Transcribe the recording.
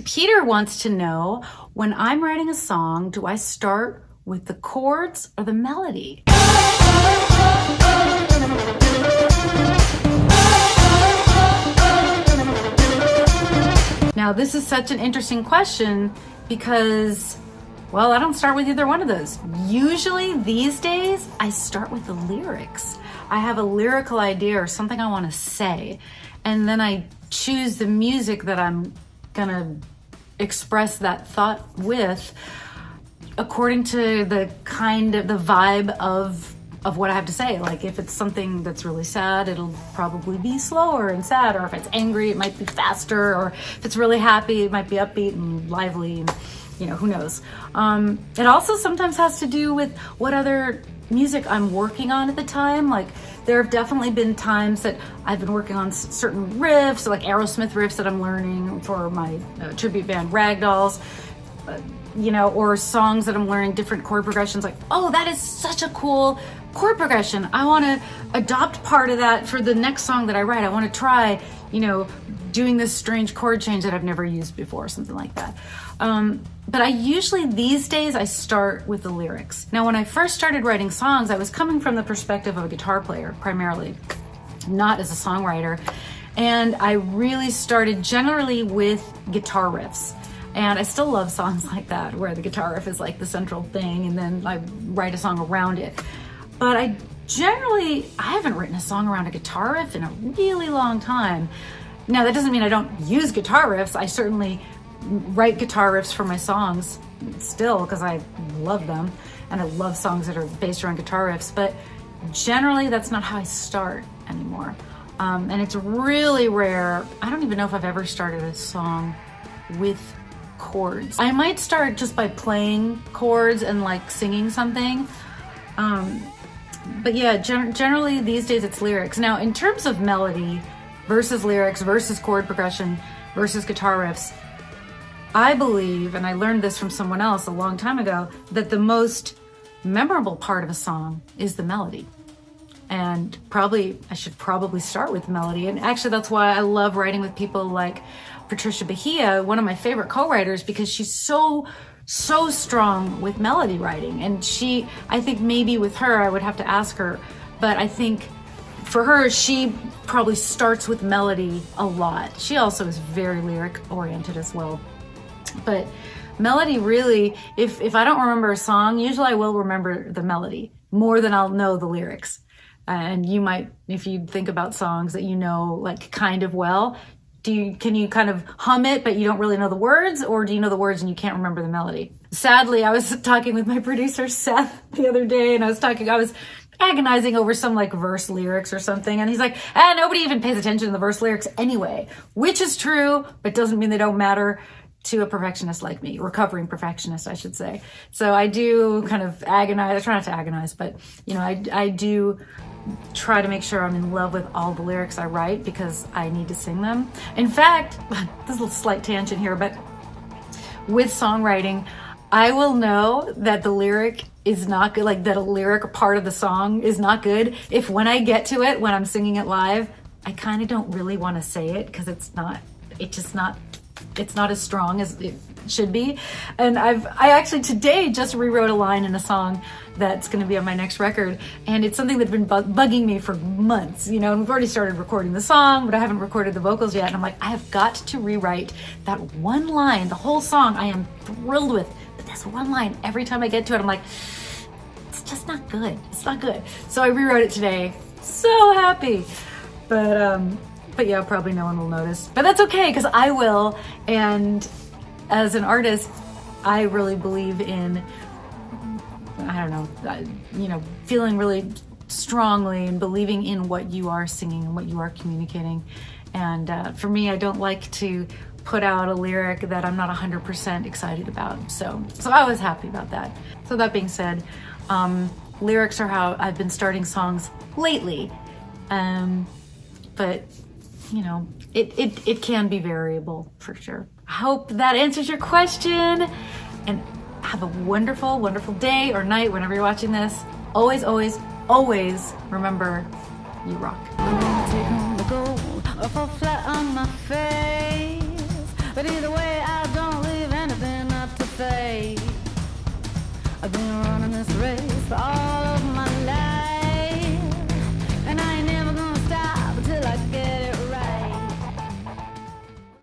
Peter wants to know, when I'm writing a song, do I start with the chords or the melody? Now, this is such an interesting question because, well, I don't start with either one of those. Usually these days, I start with the lyrics. I have a lyrical idea or something I want to say, and then I choose the music that I'm gonna express that thought with according to the vibe of what I have to say. Like if it's something that's really sad, it'll probably be slower and sad, or if it's angry, it might be faster, or if it's really happy, it might be upbeat and lively, and who knows. It also sometimes has to do with what other music I'm working on at the time. Like there have definitely been times that I've been working on certain riffs, like Aerosmith riffs that I'm learning for my tribute band Ragdolls, or songs that I'm learning different chord progressions. Like, oh, that is such a cool chord progression. I want to adopt part of that for the next song that I write. I want to try, doing this strange chord change that I've never used before, something like that. But I usually, these days, I start with the lyrics. Now, when I first started writing songs, I was coming from the perspective of a guitar player, primarily, not as a songwriter. And I really started generally with guitar riffs. And I still love songs like that, where the guitar riff is like the central thing, and then I write a song around it. But I haven't written a song around a guitar riff in a really long time. Now, that doesn't mean I don't use guitar riffs. I certainly write guitar riffs for my songs still because I love them, and I love songs that are based around guitar riffs, but generally that's not how I start anymore. And it's really rare. I don't even know if I've ever started a song with chords. I might start just by playing chords and like singing something. But yeah, generally these days it's lyrics. Now, in terms of melody versus lyrics versus chord progression versus guitar riffs, I believe, and I learned this from someone else a long time ago, that the most memorable part of a song is the melody. And I should probably start with melody. And actually that's why I love writing with people like Patricia Bahia, one of my favorite co-writers, because she's so strong with melody writing. And I think maybe with her, I would have to ask her, but I think for her, she probably starts with melody a lot. She also is very lyric oriented as well. But melody really, if I don't remember a song, usually I will remember the melody more than I'll know the lyrics. And you might, if you think about songs that like kind of well, can you kind of hum it, but you don't really know the words, or do you know the words and you can't remember the melody? Sadly, I was talking with my producer, Seth, the other day, and I was agonizing over some like verse lyrics or something. And he's like, nobody even pays attention to the verse lyrics anyway, which is true, but doesn't mean they don't matter to a perfectionist like me, recovering perfectionist, I should say. So I do kind of agonize. I try not to agonize, but I do try to make sure I'm in love with all the lyrics I write because I need to sing them. In fact, this is a slight tangent here, but with songwriting, I will know that the lyric is not good, like that a lyric part of the song is not good, if when I get to it, when I'm singing it live, I kind of don't really want to say it because it's not as strong as it should be. And I actually today just rewrote a line in a song that's going to be on my next record, and it's something that's been bugging me for months, and we've already started recording the song, but I haven't recorded the vocals yet, and I'm like, I have got to rewrite that one line. The whole song I am thrilled with, but this one line, every time I get to it, I'm like, it's just not good. It's not good. So I rewrote it today. So happy. But yeah, probably no one will notice, but that's okay because I will. And as an artist, I really believe in, feeling really strongly and believing in what you are singing and what you are communicating. And for me, I don't like to put out a lyric that I'm not 100% excited about. So I was happy about that. So that being said, lyrics are how I've been starting songs lately. But it can be variable for sure. I hope that answers your question, and have a wonderful, wonderful day or night whenever you're watching this. Always, always, always remember, you rock. Take on the gold, or fall flat on my face. But either way, I'll I've been running this race for all